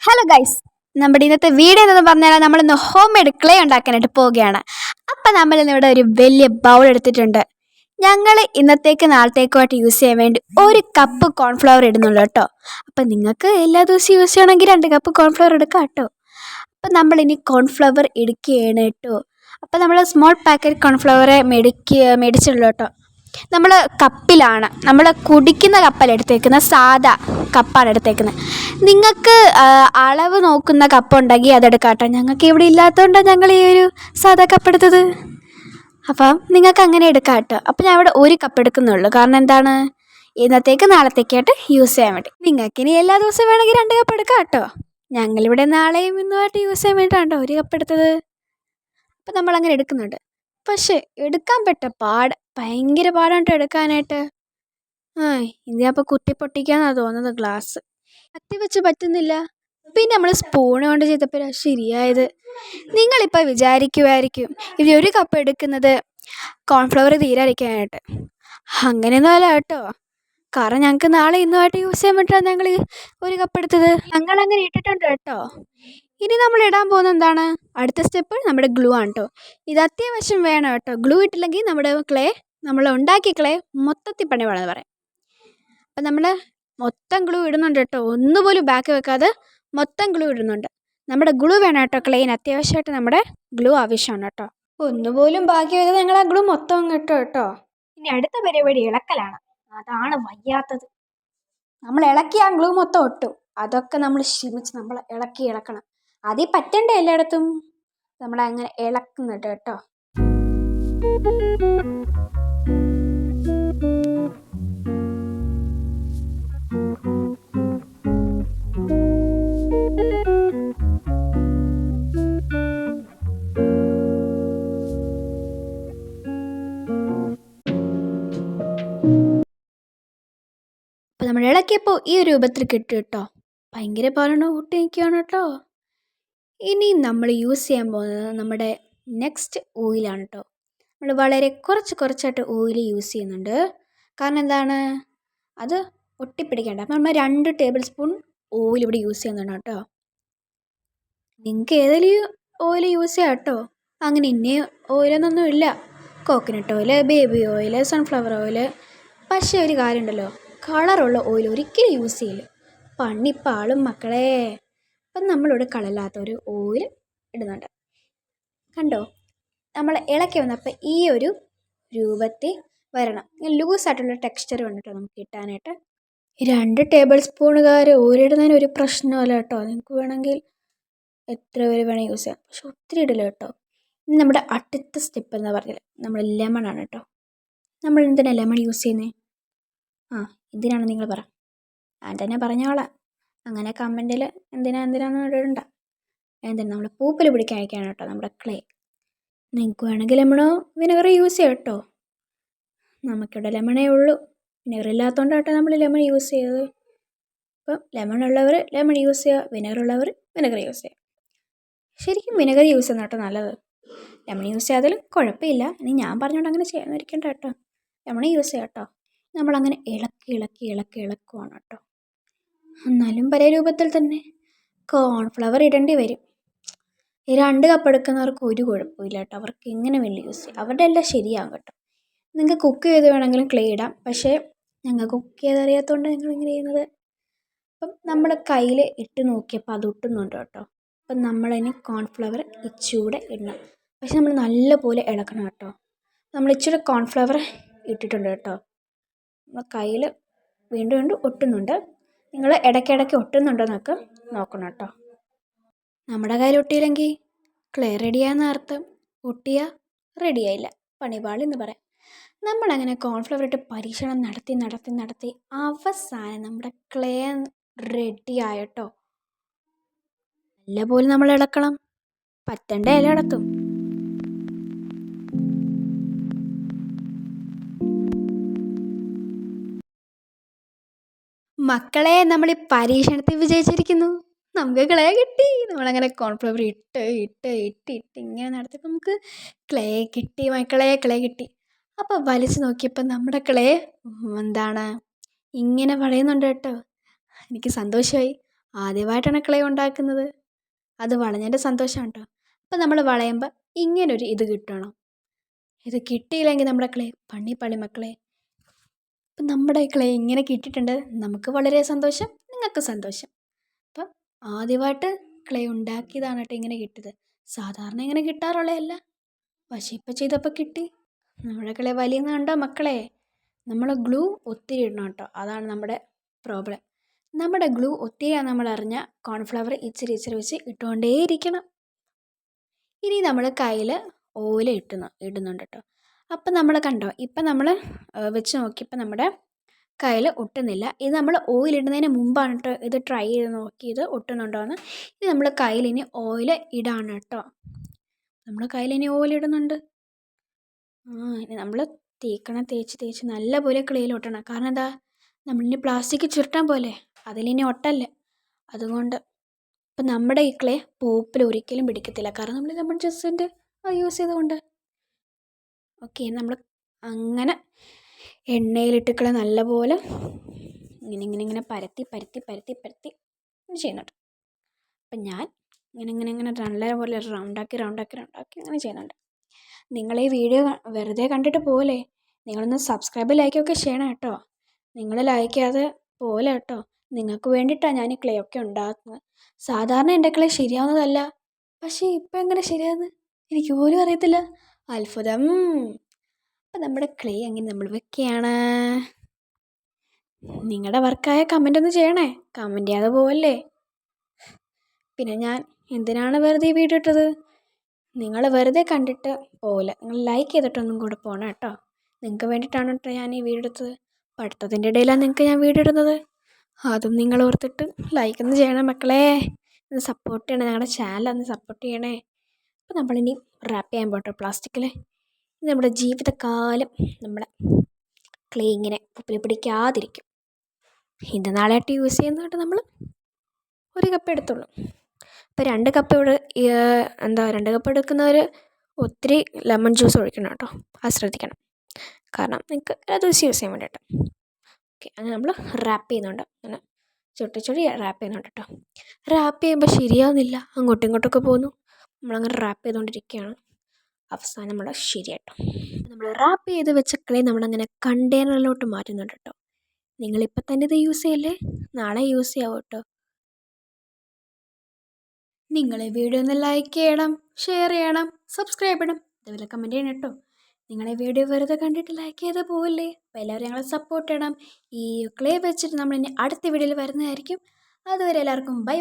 Hello guys, നമ്മുടെ ഇന്നത്തെ video എന്ന് പറഞ്ഞാൽ നമ്മളിന്ന് ഹോം മെയ്ഡ് ക്ലേ ഉണ്ടാക്കാനായിട്ട് പോവുകയാണ്. അപ്പം നമ്മളിന്ന് ഇവിടെ ഒരു വലിയ ബൗൾ എടുത്തിട്ടുണ്ട്. ഞങ്ങൾ ഇന്നത്തേക്ക് നാളത്തേക്കുമായിട്ട് യൂസ് ചെയ്യാൻ വേണ്ടി 1 കപ്പ് കോൺഫ്ലവർ ഇടുന്നുള്ളൂ കേട്ടോ. അപ്പം നിങ്ങൾക്ക് എല്ലാ ദിവസവും യൂസ് ചെയ്യണമെങ്കിൽ 2 കപ്പ് കോൺഫ്ലവർ എടുക്കാം കേട്ടോ. അപ്പം നമ്മളിനി കോൺഫ്ലവർ എടുക്കുകയാണ് കേട്ടോ. അപ്പം നമ്മൾ സ്മോൾ പാക്കറ്റ് കോൺഫ്ലവറെ മേടിച്ചുള്ളൂ കേട്ടോ. നമ്മൾ കപ്പിലാണ്, നമ്മൾ കുടിക്കുന്ന കപ്പല്ല എടുത്തേക്കുന്നത്, സാധാ കപ്പാണ് എടുത്തേക്കുന്നത്. നിങ്ങൾക്ക് അളവ് നോക്കുന്ന കപ്പ് ഉണ്ടെങ്കിൽ അതെടുക്കാം കേട്ടോ. ഞങ്ങൾക്ക് ഇവിടെ ഇല്ലാത്തതുകൊണ്ടാണ് ഞങ്ങൾ ഈ ഒരു സാധാ കപ്പ് എടുത്തത്. അപ്പം നിങ്ങൾക്ക് അങ്ങനെ എടുക്കാം കേട്ടോ. അപ്പം ഞാൻ ഇവിടെ 1 കപ്പ് എടുക്കുന്നുള്ളൂ. കാരണം എന്താണ്, ഇന്നത്തേക്ക് നാളത്തേക്കായിട്ട് യൂസ് ചെയ്യാൻ വേണ്ടി. നിങ്ങൾക്ക് ഇനി എല്ലാ ദിവസവും വേണമെങ്കിൽ 2 കപ്പ് എടുക്കാം കേട്ടോ. ഞങ്ങളിവിടെ നാളെയും ഇന്നുമായിട്ട് യൂസ് ചെയ്യാൻ വേണ്ടിയിട്ടാണ് 1 കപ്പ് എടുത്തത്. അപ്പം നമ്മളങ്ങനെ എടുക്കുന്നുണ്ട്. പക്ഷേ എടുക്കാൻ പറ്റ പാട് ഭയങ്കര പാടാണ് കേട്ടോ എടുക്കാനായിട്ട്. ഇതിനപ്പോൾ കുത്തി പൊട്ടിക്കാന്നാണ് തോന്നുന്നത് ഗ്ലാസ്. കത്തി വെച്ച് പറ്റുന്നില്ല. പിന്നെ നമ്മൾ സ്പൂൺ കൊണ്ട് ചെയ്തപ്പോഴാണ് ശരിയായത്. നിങ്ങളിപ്പോൾ വിചാരിക്കുമായിരിക്കും ഇത് 1 കപ്പ് എടുക്കുന്നത് കോൺഫ്ലവർ തീരാതിരിക്കാനായിട്ട്. അങ്ങനെയൊന്നും അല്ല കേട്ടോ. കാരണം ഞങ്ങൾക്ക് നാളെ ഇന്നുമായിട്ട് യൂസ് ചെയ്യാൻ വേണ്ടിയിട്ടാണ് ഞങ്ങൾ 1 കപ്പ് എടുത്തത്. ഞങ്ങളങ്ങനെ ഇട്ടിട്ടുണ്ട് കേട്ടോ. ഇനി നമ്മൾ ഇടാൻ പോകുന്നത് എന്താണ്, അടുത്ത സ്റ്റെപ്പ് നമ്മുടെ ഗ്ലൂ ആണ് കേട്ടോ. ഇത് അത്യാവശ്യം വേണം കേട്ടോ. ഗ്ലൂ ഇട്ടില്ലെങ്കിൽ നമ്മുടെ ക്ലേ, നമ്മൾ ഉണ്ടാക്കിയ ക്ലേ മൊത്തത്തിൽ പണി വേണമെന്ന് പറയാം. അപ്പം നമ്മൾ മൊത്തം ഗ്ലൂ ഇടുന്നുണ്ട് കേട്ടോ. ഒന്നുപോലും ബാക്കി വെക്കാതെ മൊത്തം ഗ്ലൂ ഇടുന്നുണ്ട്. നമ്മുടെ ഗ്ലൂ വേണം കേട്ടോ. ക്ലെയിൻ അത്യാവശ്യമായിട്ട് നമ്മുടെ ഗ്ലൂ ആവശ്യമാണ് കേട്ടോ. ഒന്നുപോലും ബാക്കി വെക്കാതെ ഞങ്ങൾ ആ ഗ്ലൂ മൊത്തം ഇട്ടു കേട്ടോ. ഇനി അടുത്ത പരിപാടി ഇളക്കലാണ്. അതാണ് വയ്യാത്തത്. നമ്മൾ ഇളക്കി ആ ഗ്ലൂ മൊത്തം ഒട്ടും. അതൊക്കെ നമ്മൾ ക്ഷമിച്ച് നമ്മൾ ഇളക്കണം. അതിൽ പറ്റണ്ടേ എല്ലായിടത്തും. നമ്മളങ്ങനെ ഇളക്കുന്നുണ്ട് കേട്ടോ. അപ്പോൾ നമ്മൾ ഇളക്കിയപ്പോൾ ഈ ഒരു രൂപത്തിൽ കിട്ടും കേട്ടോ. ഭയങ്കര പാലാണ്, ഒട്ടി നിൽക്കുകയാണ് കേട്ടോ. ഇനി നമ്മൾ യൂസ് ചെയ്യാൻ പോകുന്നത് നമ്മുടെ നെക്സ്റ്റ് ഓയിലാണ് കേട്ടോ. നമ്മൾ വളരെ കുറച്ചായിട്ട് ഓയിൽ യൂസ് ചെയ്യുന്നുണ്ട്. കാരണം എന്താണ്, അത് ഒട്ടിപ്പിടിക്കേണ്ട. അപ്പം നമ്മൾ 2 ടേബിൾ സ്പൂൺ ഓയിൽ ഇവിടെ യൂസ് ചെയ്യുന്നുണ്ട് കേട്ടോ. നിങ്ങൾക്ക് ഏതെങ്കിലും ഓയിൽ യൂസ് ചെയ്യാം കേട്ടോ. അങ്ങനെ ഇന്ന ഓയിലൊന്നും ഇല്ല. Coconut oil, baby oil, sunflower oil. പക്ഷേ ഒരു കാര്യമുണ്ടല്ലോ, കളറുള്ള ഓയിൽ ഒരിക്കലും യൂസ് ചെയ്യില്ല. പണിപ്പാളും മക്കളെ. അപ്പം നമ്മളിവിടെ കളറില്ലാത്ത ഒരു ഓയിൽ ഇടുന്നുണ്ട് കണ്ടോ. നമ്മൾ ഇളക്കി വന്നപ്പോൾ ഈ ഒരു രൂപത്തിൽ വരണം. ലൂസായിട്ടുള്ള ടെക്സ്ചർ വേണ്ടിട്ടോ നമുക്ക് കിട്ടാനായിട്ട്. 2 ടേബിൾ സ്പൂണുകാർ ഓയിലിടുന്നതിന് ഒരു പ്രശ്നമല്ല കേട്ടോ. നിങ്ങൾക്ക് വേണമെങ്കിൽ എത്ര പേര് വേണമെങ്കിൽ യൂസ് ചെയ്യാം. പക്ഷെ ഒത്തിരി ഇടില്ല കേട്ടോ. ഇനി നമ്മുടെ അടുത്ത സ്റ്റെപ്പ് എന്ന് പറഞ്ഞാൽ നമ്മൾ ലെമണാണ് കേട്ടോ. നമ്മൾ എന്തിനാണ് ലെമൺ യൂസ് ചെയ്യുന്നത്? എന്തിനാണ് നിങ്ങൾ പറ. ഞാൻ തന്നെ പറഞ്ഞോളാം. അങ്ങനെ കമൻറ്റിൽ എന്തിനാന്ന് ഇടണ്ട. എന്തിനാ നമ്മൾ പൂപ്പൽ പിടിക്കാനൊക്കെയാണ് കേട്ടോ നമ്മുടെ ക്ലേ. നിങ്ങൾക്ക് വേണമെങ്കിൽ ലെമണോ വിനെഗറോ യൂസ് ചെയ്യാം കേട്ടോ. നമുക്കിവിടെ ലെമണേ ഉള്ളൂ. വിനെഗർ ഇല്ലാത്തതുകൊണ്ടാണ് കേട്ടോ നമ്മൾ ലെമൺ യൂസ് ചെയ്തത്. അപ്പം ലെമൺ ഉള്ളവർ ലെമൺ യൂസ് ചെയ്യുക, വിനെഗർ ഉള്ളവർ വിനെഗർ യൂസ് ചെയ്യുക. ശരിക്കും വിനെഗർ യൂസ് ചെയ്യുന്ന കേട്ടോ നല്ലത്. ലെമൺ യൂസ് ചെയ്യാതിലും കുഴപ്പമില്ല. ഇനി ഞാൻ പറഞ്ഞുകൊണ്ട് അങ്ങനെ ചെയ്യാതിരിക്കേണ്ട കേട്ടോ. ലെമൺ യൂസ് ചെയ്യാം കേട്ടോ. നമ്മളങ്ങനെ ഇളക്കുവാണ് കേട്ടോ. എന്നാലും പല രൂപത്തിൽ തന്നെ കോൺഫ്ലവർ ഇടേണ്ടി വരും. ഈ 2 കപ്പ് എടുക്കുന്നവർക്ക് ഒരു കുഴപ്പമില്ല കേട്ടോ. അവർക്ക് എങ്ങനെ വേണ്ടി യൂസ് ചെയ്യാം. അവരുടെ എല്ലാം ശരിയാകും കേട്ടോ. നിങ്ങൾക്ക് കുക്ക് ചെയ്ത് വേണമെങ്കിലും ക്ലേ ഇടാം. പക്ഷേ ഞങ്ങൾ കുക്ക് ചെയ്തറിയാത്തതുകൊണ്ട് ഞങ്ങൾ ഇങ്ങനെ ചെയ്യുന്നത്. അപ്പം നമ്മൾ കയ്യിൽ ഇട്ട് നോക്കിയപ്പോൾ അത് ഒട്ടുന്നുണ്ട് കേട്ടോ. അപ്പം നമ്മളതിന് കോൺഫ്ലവർ ഇച്ചിരി ഇടണം. പക്ഷെ നമ്മൾ നല്ലപോലെ ഇളക്കണം കേട്ടോ. നമ്മൾ ഇച്ചിരി കോൺഫ്ലവർ ഇട്ടിട്ടുണ്ട് കേട്ടോ. നമ്മൾ കയ്യിൽ വീണ്ടും ഒട്ടുന്നുണ്ട്. നിങ്ങൾ ഇടയ്ക്കിടയ്ക്ക് ഒട്ടുന്നുണ്ടോ എന്നൊക്കെ നോക്കണം കേട്ടോ. നമ്മുടെ കയ്യിൽ ഒട്ടിയില്ലെങ്കിൽ ക്ലേ റെഡിയായെന്ന് അർത്ഥം. ഒട്ടിയാൽ റെഡിയായില്ല, പണിപാളി എന്ന് പറയാം. നമ്മളങ്ങനെ കോൺഫ്ലവർ ഇട്ട് പരീക്ഷണം നടത്തി അവസാനം നമ്മുടെ ക്ലേ റെഡിയായിട്ടോ. നല്ലപോലെ നമ്മൾ ഇളക്കണം. പറ്റണ്ട എല്ലായിടത്തും. മക്കളെ, നമ്മൾ ഈ പരീക്ഷണത്തിൽ വിജയിച്ചിരിക്കുന്നു. നമുക്ക് ക്ലേ കിട്ടി. നമ്മളങ്ങനെ കോൺഫ്ലവർ ഇട്ട് ഇങ്ങനെ നടത്തിയപ്പോൾ നമുക്ക് ക്ലേ കിട്ടി മക്കളെ, ക്ലേ കിട്ടി. അപ്പോൾ വലിച്ച് നോക്കിയപ്പോൾ നമ്മുടെ ക്ലേ എന്താണ് ഇങ്ങനെ വളയുന്നുണ്ട് കേട്ടോ. എനിക്ക് സന്തോഷമായി. ആദ്യമായിട്ടാണ് ക്ലേ ഉണ്ടാക്കുന്നത്. അത് വളഞ്ഞതിൻ്റെ സന്തോഷമാണ് കേട്ടോ. അപ്പം നമ്മൾ വളയുമ്പോൾ ഇങ്ങനൊരു ഇത് കിട്ടണം. ഇത് കിട്ടിയില്ലെങ്കിൽ നമ്മുടെ ക്ലേ പണി മക്കളെ. അപ്പം നമ്മുടെ ക്ലേ ഇങ്ങനെ കിട്ടിയിട്ടുണ്ട്. നമുക്ക് വളരെ സന്തോഷം, നിങ്ങൾക്ക് സന്തോഷം. അപ്പം ആദ്യമായിട്ട് ക്ലേ ഉണ്ടാക്കിയതാണ് കേട്ടോ ഇങ്ങനെ കിട്ടിയത്. സാധാരണ ഇങ്ങനെ കിട്ടാറുള്ളതല്ല. പക്ഷേ ഇപ്പം ചെയ്തപ്പോൾ കിട്ടി. നമ്മുടെ ക്ലേ വലിയെന്ന് കണ്ടോ മക്കളെ. നമ്മൾ ഗ്ലൂ ഒത്തിരി ഇടണം കേട്ടോ. അതാണ് നമ്മുടെ പ്രോബ്ലം. നമ്മുടെ ഗ്ലൂ ഒത്തിരിയാണ് നമ്മൾ അറിഞ്ഞാൽ കോൺഫ്ലവർ ഇച്ചിരി വെച്ച് ഇട്ടുകൊണ്ടേയിരിക്കണം. ഇനി നമ്മൾ കയ്യിൽ ഓയിൽ ഇടുന്നുണ്ട് കേട്ടോ. അപ്പം നമ്മൾ കണ്ടോ, ഇപ്പം നമ്മൾ വെച്ച് നോക്കിയപ്പോൾ നമ്മുടെ കയ്യിൽ ഒട്ടുന്നില്ല. ഇത് നമ്മൾ ഓയിൽ ഇടുന്നതിന് മുമ്പാണ് കേട്ടോ ഇത് ട്രൈ ചെയ്ത് നോക്കിയത് ഒട്ടുന്നുണ്ടോയെന്ന്. ഇത് നമ്മൾ കയ്യിൽ ഇനി ഓയിൽ ഇടാണ് കേട്ടോ. നമ്മൾ കയ്യിൽ ഇനി ഓയിൽ ഇടുന്നുണ്ട്. ഇനി നമ്മൾ തേച്ച് നല്ലപോലെ ക്ലേയിൽ ഒട്ടണം. കാരണം എന്താ, നമ്മളിനി പ്ലാസ്റ്റിക് ചുരുട്ടാൻ പോലെ അതിലിനി ഒട്ടല്ലേ. അതുകൊണ്ട് ഇപ്പം നമ്മുടെ ഈ ക്ലേ പോപ്പിൽ ഒരിക്കലും പിടിക്കത്തില്ല. കാരണം നമ്മൾ ലെമൺ ജ്യൂസിൻ്റെ യൂസ് ചെയ്തുകൊണ്ട്. ഓക്കെ, നമ്മൾ അങ്ങനെ എണ്ണയിലിട്ട് ക്ലേ നല്ലപോലെ ഇങ്ങനെ പരത്തി ചെയ്യുന്നുണ്ട്. അപ്പം ഞാൻ ഇങ്ങനെ നല്ലപോലെ റൗണ്ടാക്കി അങ്ങനെ ചെയ്യുന്നുണ്ട്. നിങ്ങൾ ഈ വീഡിയോ വെറുതെ കണ്ടിട്ട് പോലെ, നിങ്ങളൊന്ന് സബ്സ്ക്രൈബ് ലൈക്കൊക്കെ ചെയ്യണം കേട്ടോ. നിങ്ങൾ ലൈക്ക് ചെയ്യാതെ പോലെ കേട്ടോ. നിങ്ങൾക്ക് വേണ്ടിയിട്ടാണ് ഞാൻ ഈ ക്ലേ ഒക്കെ ഉണ്ടാക്കുന്നത്. സാധാരണ എൻ്റെ ക്ലേ ശരിയാവുന്നതല്ല. പക്ഷേ ഇപ്പം എങ്ങനെ ശരിയാകുന്നത് എനിക്ക് പോലും അറിയത്തില്ല. അത്ഭുതം. അപ്പം നമ്മുടെ ക്ലേ എങ്ങനെ നമ്മൾ വെക്കുകയാണ്. നിങ്ങളുടെ വർക്കായ കമൻ്റ് ഒന്ന് ചെയ്യണേ. കമൻ്റ് ചെയ്യാതെ പോവല്ലേ. പിന്നെ ഞാൻ എന്തിനാണ് വെറുതെ ഈ വീഡിയോ ഇട്ടത്? നിങ്ങൾ വെറുതെ കണ്ടിട്ട് പോലെ നിങ്ങൾ ലൈക്ക് ചെയ്തിട്ടൊന്നും കൂടെ പോകണം കേട്ടോ. നിങ്ങൾക്ക് വേണ്ടിയിട്ടാണ് കേട്ടോ ഞാൻ ഈ വീഡിയോ എടുത്തത്. പഠിത്തത്തിൻ്റെ ഇടയിലാണ് നിങ്ങൾക്ക് ഞാൻ വീഡിയോ ഇടുന്നത്. അതും നിങ്ങൾ ഓർത്തിട്ട് ലൈക്ക് ഒന്ന് ചെയ്യണം മക്കളെ. ഒന്ന് സപ്പോർട്ട് ചെയ്യണേ, ഞങ്ങളുടെ ചാനലൊന്ന് സപ്പോർട്ട് ചെയ്യണേ. അപ്പോൾ നമ്മളിനി റാപ്പ് ചെയ്യാൻ പോട്ടോ പ്ലാസ്റ്റിക്കിൽ. നമ്മുടെ ജീവിതകാലം നമ്മുടെ ക്ലേ ഇങ്ങനെ ഉപ്പിൽ പിടിക്കാതിരിക്കും. ഇന്ന് നാളെയായിട്ട് യൂസ് ചെയ്യുന്നതായിട്ട് നമ്മൾ 1 കപ്പ് എടുത്തുള്ളൂ. അപ്പോൾ 2 കപ്പ് ഇവിടെ 2 കപ്പ് എടുക്കുന്നവർ ഒത്തിരി ലെമൺ ജ്യൂസ് ഒഴിക്കണം കേട്ടോ. അത് ശ്രദ്ധിക്കണം. കാരണം നിങ്ങൾക്ക് എല്ലാ ദിവസവും യൂസ് ചെയ്യാൻ വേണ്ടിയിട്ട്. ഓക്കെ, അങ്ങനെ നമ്മൾ റാപ്പ് ചെയ്യുന്നുണ്ട്. അങ്ങനെ ചുട്ടി റാപ്പ് ചെയ്യുന്നുണ്ട് കേട്ടോ. റാപ്പ് ചെയ്യുമ്പോൾ ശരിയാവുന്നില്ല, അങ്ങോട്ടും ഇങ്ങോട്ടൊക്കെ പോകുന്നു. നമ്മളങ്ങനെ റാപ്പ് ചെയ്തുകൊണ്ടിരിക്കുകയാണ്. അവസാനം നമ്മൾ ശരിയായിട്ടോ. നമ്മൾ റാപ്പ് ചെയ്ത് വെച്ച ക്ലേ നമ്മളങ്ങനെ കണ്ടെയ്നറിലോട്ട് മാറ്റുന്നുണ്ട് കേട്ടോ. നിങ്ങളിപ്പോൾ തന്നെ ഇത് യൂസ് ചെയ്യല്ലേ, നാളെ യൂസ് ചെയ്യാവൂ കേട്ടോ. നിങ്ങൾ വീഡിയോ ഒന്ന് ലൈക്ക് ചെയ്യണം, ഷെയർ ചെയ്യണം, സബ്സ്ക്രൈബ് ചെയ്യണം, അതുപോലെ കമൻറ്റ് ചെയ്യണം കേട്ടോ. നിങ്ങളെ വീഡിയോ വെറുതെ കണ്ടിട്ട് ലൈക്ക് ചെയ്ത് പോവില്ലേ. അപ്പോൾ എല്ലാവരും ഞങ്ങളെ സപ്പോർട്ട് ചെയ്യണം. ഈ ക്ലേ വെച്ചിട്ട് നമ്മളിനി അടുത്ത വീഡിയോയിൽ വരുന്നതായിരിക്കും. അതുവരെ എല്ലാവർക്കും ബൈ.